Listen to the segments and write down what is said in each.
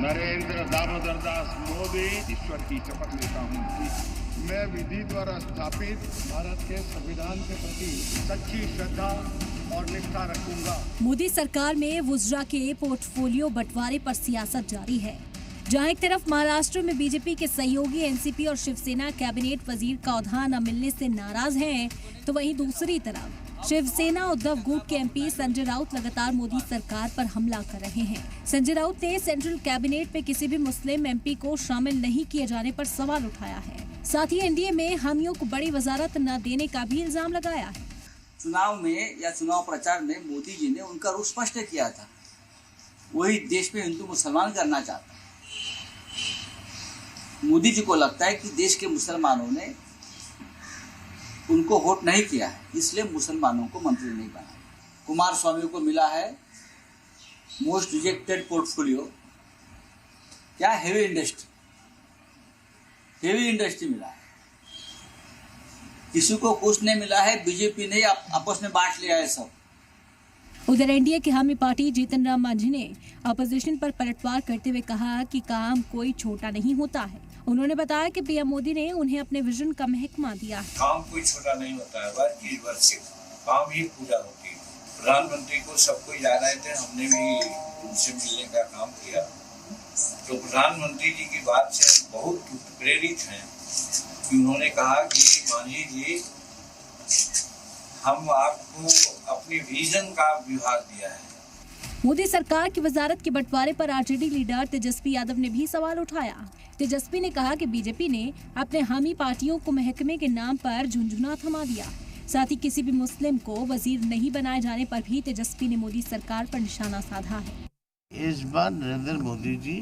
नरेंद्र दामोदर दास मोदी ईश्वर की शपथ लेता हूँ कि मैं विधि द्वारा स्थापित भारत के संविधान के प्रति सच्ची श्रद्धा और निष्ठा रखूंगा। मोदी सरकार में वुज़रा के पोर्टफोलियो बंटवारे पर सियासत जारी है। जहां एक तरफ महाराष्ट्र में बीजेपी के सहयोगी एनसीपी और शिवसेना कैबिनेट वजीर का ओहदा न मिलने से नाराज हैं, तो वहीं दूसरी तरफ शिवसेना उद्धव गुट के एमपी संजय राउत लगातार मोदी सरकार पर हमला कर रहे हैं। संजय राउत ने सेंट्रल कैबिनेट में किसी भी मुस्लिम एमपी को शामिल नहीं किए जाने पर सवाल उठाया है। साथ ही एनडीए में हामियों को बड़ी वजारत न देने का भी इल्जाम लगाया है। चुनाव में या चुनाव प्रचार में मोदी जी ने उनका रुख स्पष्ट किया था, वही देश में हिंदू मुसलमान करना चाहता। मोदी जी को लगता है कि देश के मुसलमानों ने उनको वोट नहीं किया है, इसलिए मुसलमानों को मंत्री नहीं बनाया। कुमार स्वामी को मिला है मोस्ट रिजेक्टेड पोर्टफोलियो, क्या हेवी इंडस्ट्री मिला है। किसी को कुछ नहीं मिला है, बीजेपी ने आपस में बांट लिया है सब। उधर एनडीए की हामी पार्टी जीतन राम मांझी ने अपोजिशन पर पलटवार करते हुए कहा कि काम कोई छोटा नहीं होता है। उन्होंने बताया कि पीएम मोदी ने उन्हें अपने विजन का महकमा दिया है। काम कोई छोटा नहीं होता है, वर्ष काम ही पूरा होती है। प्रधानमंत्री को सबको याद आए थे, हमने भी उनसे मिलने का काम किया, तो प्रधानमंत्री जी की बात से बहुत प्रेरित हैं कि उन्होंने कहा कि मांझी जी, हम आपको अपनी विजन का विभाग दिया है। मोदी सरकार की वजारत के बंटवारे पर आरजेडी लीडर तेजस्वी यादव ने भी सवाल उठाया। तेजस्वी ने कहा कि बीजेपी ने अपने हामी पार्टियों को महकमे के नाम पर झुंझुना थमा दिया। साथ ही किसी भी मुस्लिम को वजीर नहीं बनाए जाने पर भी तेजस्वी ने मोदी सरकार पर निशाना साधा है। इस बार नरेंद्र मोदी जी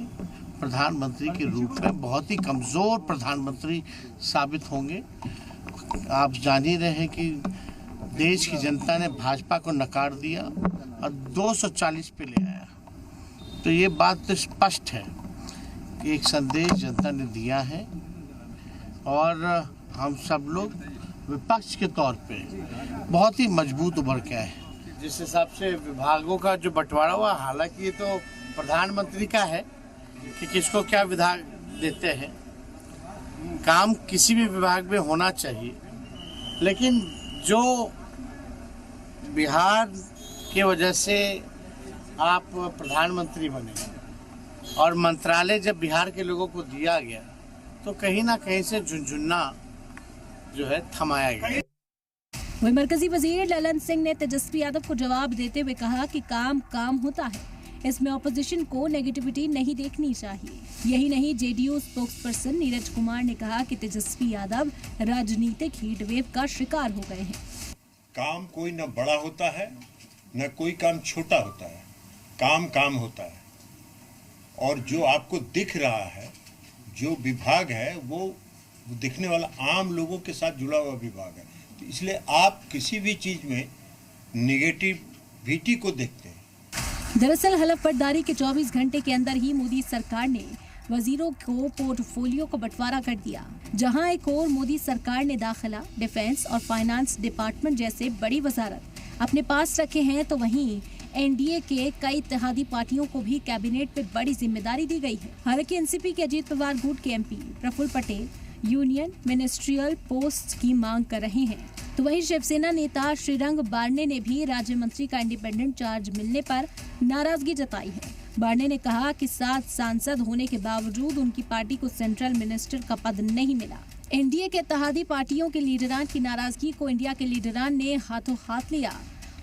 प्रधानमंत्री के रूप में बहुत ही कमजोर प्रधानमंत्री साबित होंगे। आप जान ही रहे हैं कि देश की जनता ने भाजपा को नकार दिया और 240 पे ले आया। तो ये बात तो स्पष्ट है कि एक संदेश जनता ने दिया है और हम सब लोग विपक्ष के तौर पे बहुत ही मजबूत उभर के आए हैं। जिस हिसाब से विभागों का जो बंटवारा हुआ, हालांकि ये तो प्रधानमंत्री का है कि किसको क्या विभाग देते हैं। काम किसी भी विभाग में होना चाहिए, लेकिन जो बिहार की वजह से आप प्रधानमंत्री बने और मंत्रालय जब बिहार के लोगों को दिया गया, तो कहीं ना कहीं से झुंझुना जो है थमाया गया। वहीं मरकजी वजीर ललन सिंह ने तेजस्वी यादव को जवाब देते हुए कहा कि काम होता है, इसमें ऑपोजिशन को नेगेटिविटी नहीं देखनी चाहिए। यही नहीं, जेडीयू स्पोक्सपर्सन नीरज कुमार ने कहा कि तेजस्वी यादव राजनीतिक हीटवेव का शिकार हो गए हैं। काम कोई न बड़ा होता है न कोई काम छोटा होता है, काम होता है। और जो आपको दिख रहा है, जो विभाग है, वो दिखने वाला आम लोगों के साथ जुड़ा हुआ विभाग है। तो इसलिए आप किसी भी चीज में नेगेटिविटी को देखते हैं। दरअसल हलफबर्दारी के 24 घंटे के अंदर ही मोदी सरकार ने वजीरों को पोर्टफोलियो को बंटवारा कर दिया। जहां एक और मोदी सरकार ने दाखिला, डिफेंस और फाइनेंस डिपार्टमेंट जैसे बड़ी वजारत अपने पास रखे हैं, तो वहीं एनडीए के कई इत्तेहादी पार्टियों को भी कैबिनेट में बड़ी जिम्मेदारी दी गई है। हालांकि एनसीपी के अजीत पवार गुट के MP Praful Patel union ministerial post की मांग कर रहे हैं, तो वहीं शिवसेना नेता श्रीरंग बारने ने भी राज्य मंत्री का इंडिपेंडेंट चार्ज मिलने पर नाराजगी जताई है। बारने ने कहा कि 7 सांसद होने के बावजूद उनकी पार्टी को सेंट्रल मिनिस्टर का पद नहीं मिला। एनडीए के इत्तेहादी पार्टियों के लीडरान की नाराजगी को इंडिया के लीडरान ने हाथों हाथ लिया।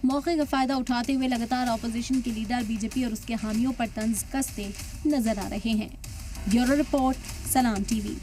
मौके का फायदा उठाते हुए लगातार ऑपोजिशन के लीडर बीजेपी और उसके हामियों पर तंज कसते नजर आ रहे हैं। ब्यूरो रिपोर्ट, सलाम टीवी।